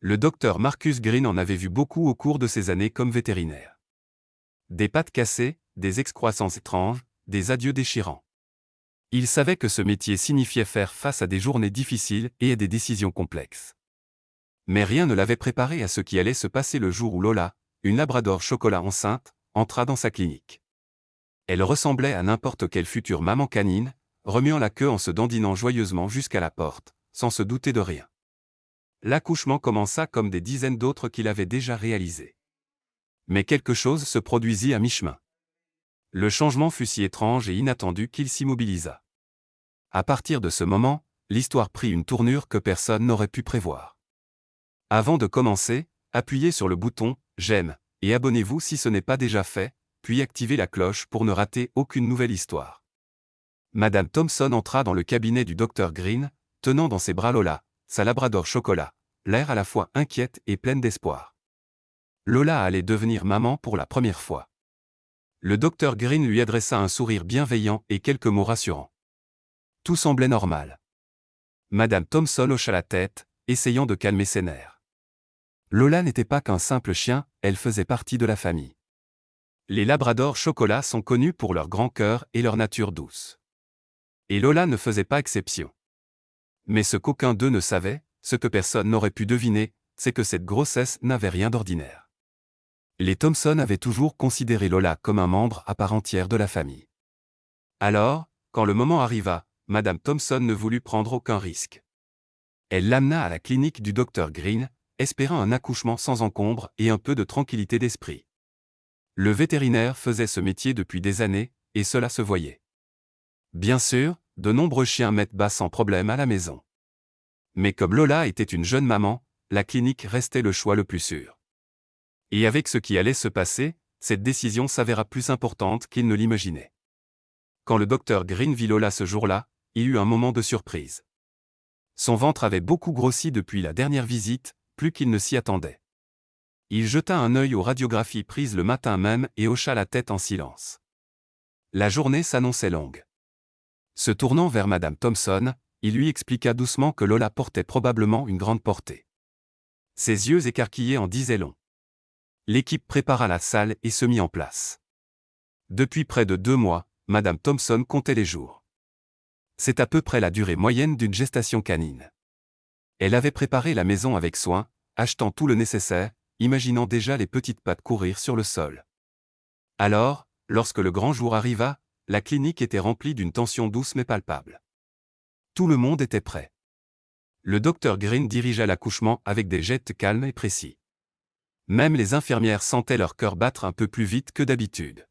Le docteur Marcus Green en avait vu beaucoup au cours de ses années comme vétérinaire. Des pattes cassées, des excroissances étranges, des adieux déchirants. Il savait que ce métier signifiait faire face à des journées difficiles et à des décisions complexes. Mais rien ne l'avait préparé à ce qui allait se passer le jour où Lola, une labrador chocolat enceinte, entra dans sa clinique. Elle ressemblait à n'importe quelle future maman canine, remuant la queue en se dandinant joyeusement jusqu'à la porte, sans se douter de rien. L'accouchement commença comme des dizaines d'autres qu'il avait déjà réalisés. Mais quelque chose se produisit à mi-chemin. Le changement fut si étrange et inattendu qu'il s'immobilisa. À partir de ce moment, l'histoire prit une tournure que personne n'aurait pu prévoir. Avant de commencer, appuyez sur le bouton « J'aime » et abonnez-vous si ce n'est pas déjà fait, puis activez la cloche pour ne rater aucune nouvelle histoire. Madame Thompson entra dans le cabinet du docteur Green, tenant dans ses bras Lola, sa labrador chocolat, l'air à la fois inquiète et pleine d'espoir. Lola allait devenir maman pour la première fois. Le docteur Green lui adressa un sourire bienveillant et quelques mots rassurants. Tout semblait normal. Madame Thompson hocha la tête, essayant de calmer ses nerfs. Lola n'était pas qu'un simple chien, elle faisait partie de la famille. Les labradors chocolat sont connus pour leur grand cœur et leur nature douce. Et Lola ne faisait pas exception. Mais ce qu'aucun d'eux ne savait, ce que personne n'aurait pu deviner, c'est que cette grossesse n'avait rien d'ordinaire. Les Thompson avaient toujours considéré Lola comme un membre à part entière de la famille. Alors, quand le moment arriva, Madame Thompson ne voulut prendre aucun risque. Elle l'amena à la clinique du docteur Green, espérant un accouchement sans encombre et un peu de tranquillité d'esprit. Le vétérinaire faisait ce métier depuis des années, et cela se voyait. Bien sûr, de nombreux chiens mettent bas sans problème à la maison. Mais comme Lola était une jeune maman, la clinique restait le choix le plus sûr. Et avec ce qui allait se passer, cette décision s'avéra plus importante qu'il ne l'imaginait. Quand le docteur Green vit Lola ce jour-là, il eut un moment de surprise. Son ventre avait beaucoup grossi depuis la dernière visite, plus qu'il ne s'y attendait. Il jeta un œil aux radiographies prises le matin même et hocha la tête en silence. La journée s'annonçait longue. Se tournant vers Madame Thompson, il lui expliqua doucement que Lola portait probablement une grande portée. Ses yeux écarquillés en disaient long. L'équipe prépara la salle et se mit en place. Depuis près de 2 mois, Madame Thompson comptait les jours. C'est à peu près la durée moyenne d'une gestation canine. Elle avait préparé la maison avec soin, achetant tout le nécessaire, imaginant déjà les petites pattes courir sur le sol. Alors, lorsque le grand jour arriva, la clinique était remplie d'une tension douce mais palpable. Tout le monde était prêt. Le docteur Green dirigea l'accouchement avec des gestes calmes et précis. Même les infirmières sentaient leur cœur battre un peu plus vite que d'habitude.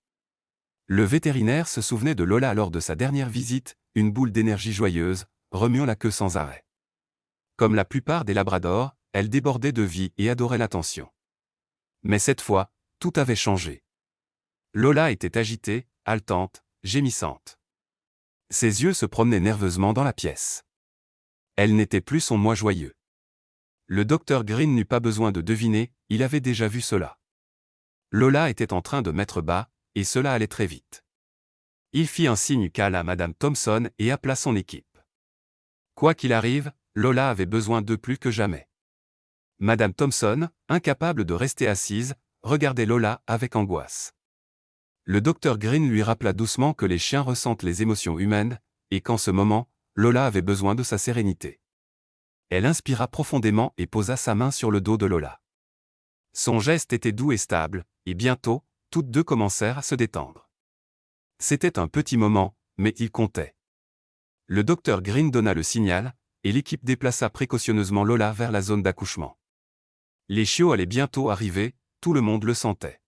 Le vétérinaire se souvenait de Lola lors de sa dernière visite, une boule d'énergie joyeuse, remuant la queue sans arrêt. Comme la plupart des labradors, elle débordait de vie et adorait l'attention. Mais cette fois, tout avait changé. Lola était agitée, haletante, gémissante. Ses yeux se promenaient nerveusement dans la pièce. Elle n'était plus son moi joyeux. Le docteur Green n'eut pas besoin de deviner, il avait déjà vu cela. Lola était en train de mettre bas, et cela allait très vite. Il fit un signe calme à Madame Thompson et appela son équipe. Quoi qu'il arrive, Lola avait besoin d'eux plus que jamais. Madame Thompson, incapable de rester assise, regardait Lola avec angoisse. Le docteur Green lui rappela doucement que les chiens ressentent les émotions humaines, et qu'en ce moment, Lola avait besoin de sa sérénité. Elle inspira profondément et posa sa main sur le dos de Lola. Son geste était doux et stable, et bientôt, toutes deux commencèrent à se détendre. C'était un petit moment, mais il comptait. Le docteur Green donna le signal, et l'équipe déplaça précautionneusement Lola vers la zone d'accouchement. Les chiots allaient bientôt arriver, tout le monde le sentait.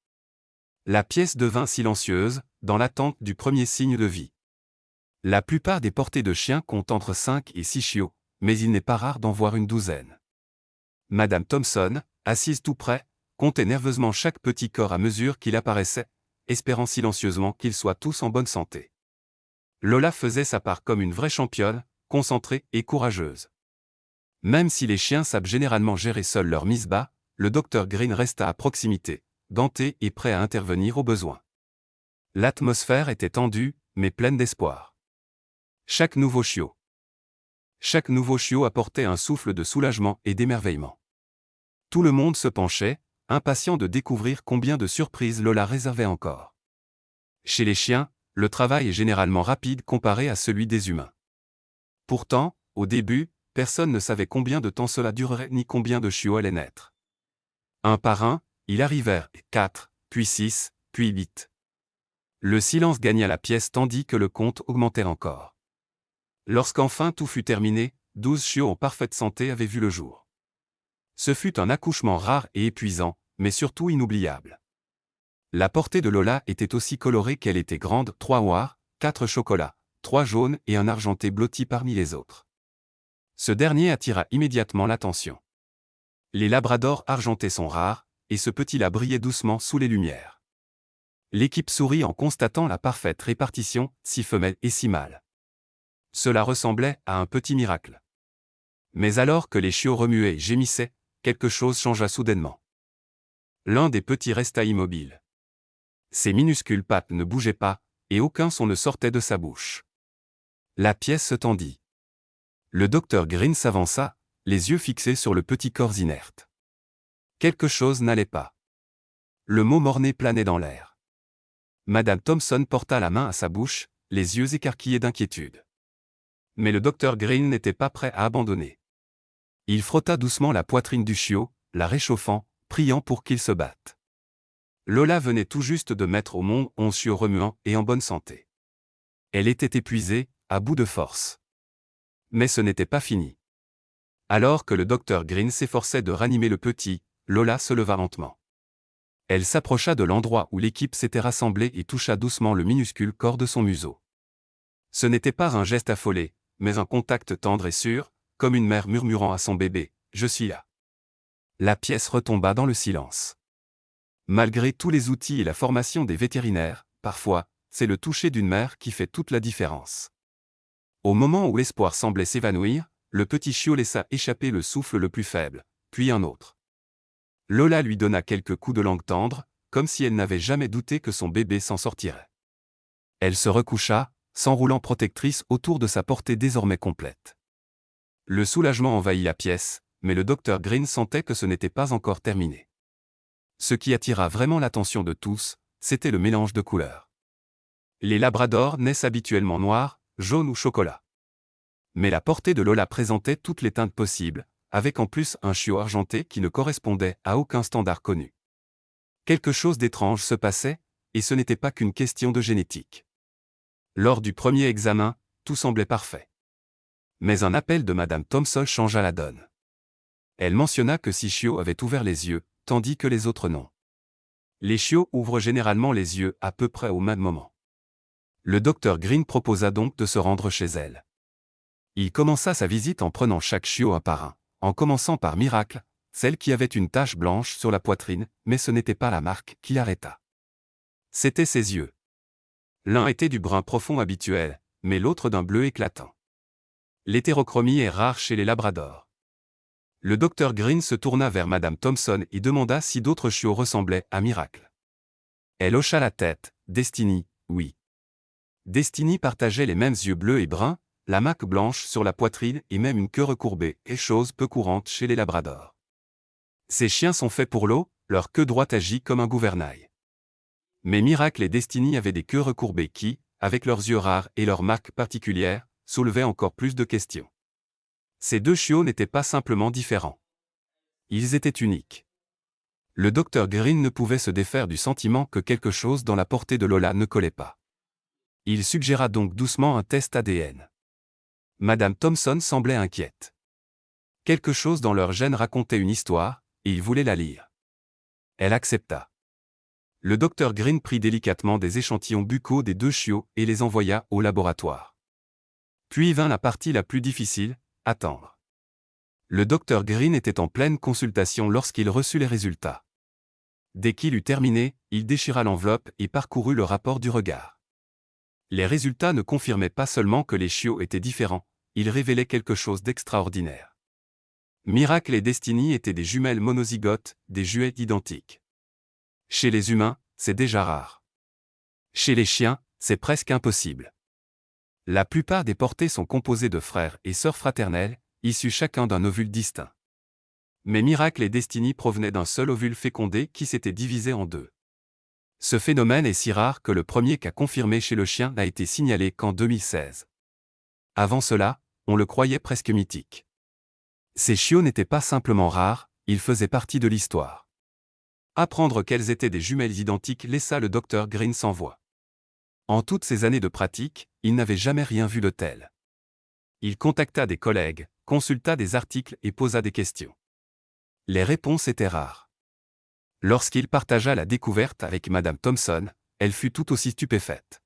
La pièce devint silencieuse, dans l'attente du premier signe de vie. La plupart des portées de chiens comptent entre 5 et 6 chiots, mais il n'est pas rare d'en voir une douzaine. Madame Thompson, assise tout près, comptait nerveusement chaque petit corps à mesure qu'il apparaissait, espérant silencieusement qu'ils soient tous en bonne santé. Lola faisait sa part comme une vraie championne, concentrée et courageuse. Même si les chiens savent généralement gérer seuls leur mise bas, le docteur Green resta à proximité, ganté et prêt à intervenir au besoin. L'atmosphère était tendue, mais pleine d'espoir. Chaque nouveau chiot apportait un souffle de soulagement et d'émerveillement. Tout le monde se penchait, impatient de découvrir combien de surprises Lola réservait encore. Chez les chiens, le travail est généralement rapide comparé à celui des humains. Pourtant, au début, personne ne savait combien de temps cela durerait ni combien de chiots allaient naître. Un par un, il arrivèrent 4, puis 6, puis 8. Le silence gagna la pièce tandis que le compte augmentait encore. Lorsqu'enfin tout fut terminé, 12 chiots en parfaite santé avaient vu le jour. Ce fut un accouchement rare et épuisant, mais surtout inoubliable. La portée de Lola était aussi colorée qu'elle était grande, 3 noirs, 4 chocolats, 3 jaunes et un argenté blotti parmi les autres. Ce dernier attira immédiatement l'attention. Les labradors argentés sont rares, et ce petit-là brillait doucement sous les lumières. L'équipe sourit en constatant la parfaite répartition, 6 femelles et 6 mâles. Cela ressemblait à un petit miracle. Mais alors que les chiots remuaient et gémissaient, quelque chose changea soudainement. L'un des petits resta immobile. Ses minuscules pattes ne bougeaient pas, et aucun son ne sortait de sa bouche. La pièce se tendit. Le docteur Green s'avança, les yeux fixés sur le petit corps inerte. Quelque chose n'allait pas. Le mot mort-né planait dans l'air. Madame Thompson porta la main à sa bouche, les yeux écarquillés d'inquiétude. Mais le docteur Green n'était pas prêt à abandonner. Il frotta doucement la poitrine du chiot, la réchauffant, priant pour qu'il se batte. Lola venait tout juste de mettre au monde 11 chiots remuants et en bonne santé. Elle était épuisée, à bout de force. Mais ce n'était pas fini. Alors que le docteur Green s'efforçait de ranimer le petit, Lola se leva lentement. Elle s'approcha de l'endroit où l'équipe s'était rassemblée et toucha doucement le minuscule corps de son museau. Ce n'était pas un geste affolé, mais un contact tendre et sûr, comme une mère murmurant à son bébé « Je suis là ». La pièce retomba dans le silence. Malgré tous les outils et la formation des vétérinaires, parfois, c'est le toucher d'une mère qui fait toute la différence. Au moment où l'espoir semblait s'évanouir, le petit chiot laissa échapper le souffle le plus faible, puis un autre. Lola lui donna quelques coups de langue tendre, comme si elle n'avait jamais douté que son bébé s'en sortirait. Elle se recoucha, s'enroulant protectrice autour de sa portée désormais complète. Le soulagement envahit la pièce, mais le docteur Green sentait que ce n'était pas encore terminé. Ce qui attira vraiment l'attention de tous, c'était le mélange de couleurs. Les labradors naissent habituellement noirs, jaunes ou chocolat. Mais la portée de Lola présentait toutes les teintes possibles, avec en plus un chiot argenté qui ne correspondait à aucun standard connu. Quelque chose d'étrange se passait, et ce n'était pas qu'une question de génétique. Lors du premier examen, tout semblait parfait. Mais un appel de Madame Thompson changea la donne. Elle mentionna que 6 chiots avaient ouvert les yeux, tandis que les autres non. Les chiots ouvrent généralement les yeux à peu près au même moment. Le docteur Green proposa donc de se rendre chez elle. Il commença sa visite en prenant chaque chiot un par un, en commençant par Miracle, celle qui avait une tache blanche sur la poitrine, mais ce n'était pas la marque qui l'arrêta. C'étaient ses yeux. L'un était du brun profond habituel, mais l'autre d'un bleu éclatant. L'hétérochromie est rare chez les labradors. Le docteur Green se tourna vers Madame Thompson et demanda si d'autres chiots ressemblaient à Miracle. Elle hocha la tête, Destiny, oui. Destiny partageait les mêmes yeux bleus et bruns, la marque blanche sur la poitrine et même une queue recourbée, et chose peu courante chez les labradors. Ces chiens sont faits pour l'eau, leur queue droite agit comme un gouvernail. Mais Miracle et Destiny avaient des queues recourbées qui, avec leurs yeux rares et leurs marques particulières, soulevaient encore plus de questions. Ces deux chiots n'étaient pas simplement différents. Ils étaient uniques. Le docteur Green ne pouvait se défaire du sentiment que quelque chose dans la portée de Lola ne collait pas. Il suggéra donc doucement un test ADN. Madame Thompson semblait inquiète. Quelque chose dans leur gène racontait une histoire, et il voulait la lire. Elle accepta. Le docteur Green prit délicatement des échantillons buccaux des deux chiots et les envoya au laboratoire. Puis vint la partie la plus difficile, attendre. Le docteur Green était en pleine consultation lorsqu'il reçut les résultats. Dès qu'il eut terminé, il déchira l'enveloppe et parcourut le rapport du regard. Les résultats ne confirmaient pas seulement que les chiots étaient différents, ils révélaient quelque chose d'extraordinaire. Miracle et Destiny étaient des jumelles monozygotes, des jumeaux identiques. Chez les humains, c'est déjà rare. Chez les chiens, c'est presque impossible. La plupart des portées sont composées de frères et sœurs fraternels, issus chacun d'un ovule distinct. Mais Miracle et Destiny provenaient d'un seul ovule fécondé qui s'était divisé en deux. Ce phénomène est si rare que le premier cas confirmé chez le chien n'a été signalé qu'en 2016. Avant cela, on le croyait presque mythique. Ces chiots n'étaient pas simplement rares, ils faisaient partie de l'histoire. Apprendre qu'elles étaient des jumelles identiques laissa le Dr Green sans voix. En toutes ces années de pratique, il n'avait jamais rien vu de tel. Il contacta des collègues, consulta des articles et posa des questions. Les réponses étaient rares. Lorsqu'il partagea la découverte avec Madame Thompson, elle fut tout aussi stupéfaite.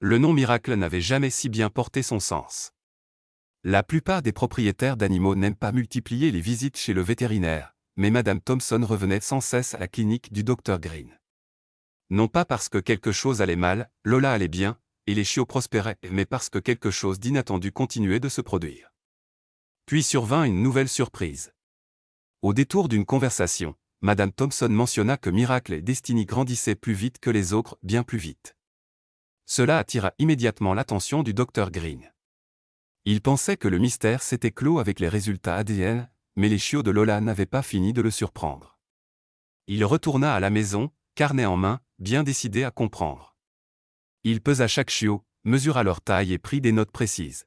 Le nom Miracle n'avait jamais si bien porté son sens. La plupart des propriétaires d'animaux n'aiment pas multiplier les visites chez le vétérinaire, mais Madame Thompson revenait sans cesse à la clinique du Dr Green. Non pas parce que quelque chose allait mal, Lola allait bien, et les chiots prospéraient, mais parce que quelque chose d'inattendu continuait de se produire. Puis survint une nouvelle surprise. Au détour d'une conversation, Madame Thompson mentionna que Miracle et Destiny grandissaient plus vite que les autres, bien plus vite. Cela attira immédiatement l'attention du Dr Green. Il pensait que le mystère s'était clos avec les résultats ADN, mais les chiots de Lola n'avaient pas fini de le surprendre. Il retourna à la maison, carnet en main, bien décidé à comprendre. Il pesa chaque chiot, mesura leur taille et prit des notes précises.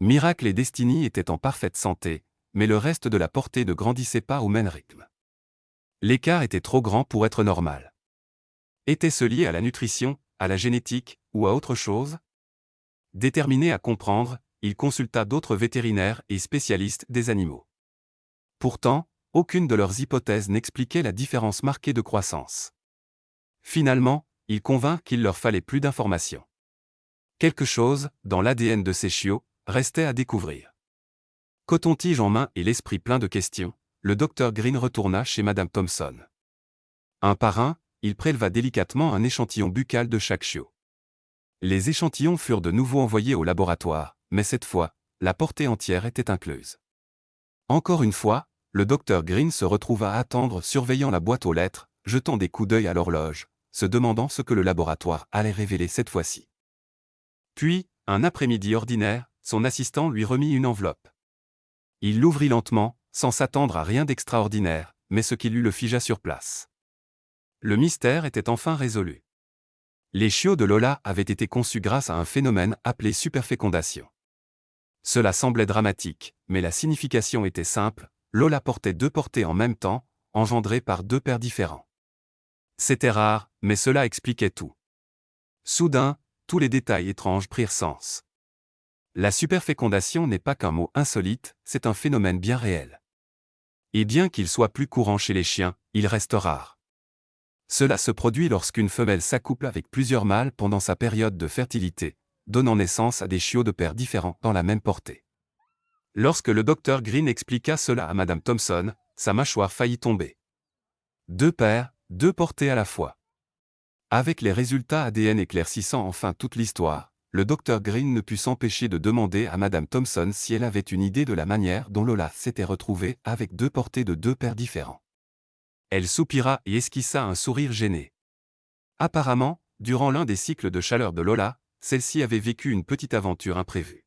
Miracle et Destiny étaient en parfaite santé, mais le reste de la portée ne grandissait pas au même rythme. L'écart était trop grand pour être normal. Était-ce lié à la nutrition, à la génétique, ou à autre chose? Déterminé à comprendre, il consulta d'autres vétérinaires et spécialistes des animaux. Pourtant, aucune de leurs hypothèses n'expliquait la différence marquée de croissance. Finalement, il convint qu'il leur fallait plus d'informations. Quelque chose, dans l'ADN de ces chiots, restait à découvrir. Coton-tige en main et l'esprit plein de questions, le Dr Green retourna chez Madame Thompson. Un par un, il préleva délicatement un échantillon buccal de chaque chiot. Les échantillons furent de nouveau envoyés au laboratoire, mais cette fois, la portée entière était incluse. Encore une fois, le Dr Green se retrouva à attendre surveillant la boîte aux lettres, jetant des coups d'œil à l'horloge, se demandant ce que le laboratoire allait révéler cette fois-ci. Puis, un après-midi ordinaire, son assistant lui remit une enveloppe. Il l'ouvrit lentement, sans s'attendre à rien d'extraordinaire, mais ce qui lui le figea sur place. Le mystère était enfin résolu. Les chiots de Lola avaient été conçus grâce à un phénomène appelé superfécondation. Cela semblait dramatique, mais la signification était simple, Lola portait deux portées en même temps, engendrées par deux pères différents. C'était rare, mais cela expliquait tout. Soudain, tous les détails étranges prirent sens. La superfécondation n'est pas qu'un mot insolite, c'est un phénomène bien réel. Et bien qu'il soit plus courant chez les chiens, il reste rare. Cela se produit lorsqu'une femelle s'accouple avec plusieurs mâles pendant sa période de fertilité, donnant naissance à des chiots de pères différents dans la même portée. Lorsque le Dr Green expliqua cela à Madame Thompson, sa mâchoire faillit tomber. Deux pères, deux portées à la fois. Avec les résultats ADN éclaircissant enfin toute l'histoire, le Dr Green ne put s'empêcher de demander à Madame Thompson si elle avait une idée de la manière dont Lola s'était retrouvée avec deux portées de deux pères différents. Elle soupira et esquissa un sourire gêné. Apparemment, durant l'un des cycles de chaleur de Lola, celle-ci avait vécu une petite aventure imprévue.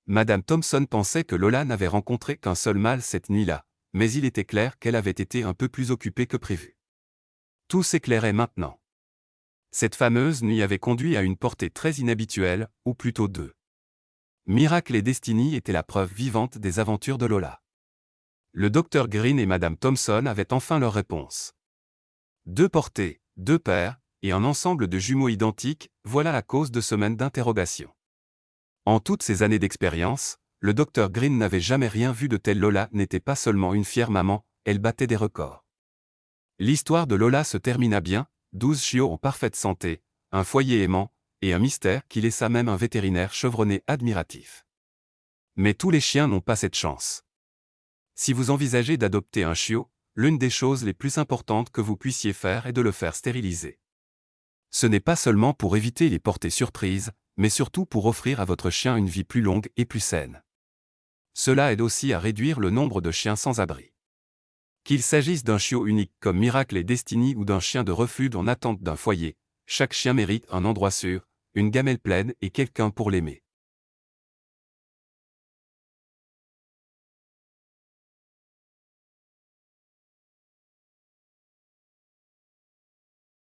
Madame Thompson pensait que Lola n'avait rencontré qu'un seul mâle cette nuit-là, mais il était clair qu'elle avait été un peu plus occupée que prévu. Tout s'éclairait maintenant. Cette fameuse nuit avait conduit à une portée très inhabituelle, ou plutôt deux. Miracle et Destiny étaient la preuve vivante des aventures de Lola. Le Dr Green et Madame Thompson avaient enfin leur réponse. Deux portées, deux pères, et un ensemble de jumeaux identiques, voilà la cause de semaines d'interrogation. En toutes ces années d'expérience, le Dr Green n'avait jamais rien vu de tel. Lola n'était pas seulement une fière maman, elle battait des records. L'histoire de Lola se termina bien, 12 chiots en parfaite santé, un foyer aimant, et un mystère qui laissa même un vétérinaire chevronné admiratif. Mais tous les chiens n'ont pas cette chance. Si vous envisagez d'adopter un chiot, l'une des choses les plus importantes que vous puissiez faire est de le faire stériliser. Ce n'est pas seulement pour éviter les portées surprises, mais surtout pour offrir à votre chien une vie plus longue et plus saine. Cela aide aussi à réduire le nombre de chiens sans abri. Qu'il s'agisse d'un chiot unique comme Miracle et Destiny ou d'un chien de refuge en attente d'un foyer, chaque chien mérite un endroit sûr, une gamelle pleine et quelqu'un pour l'aimer.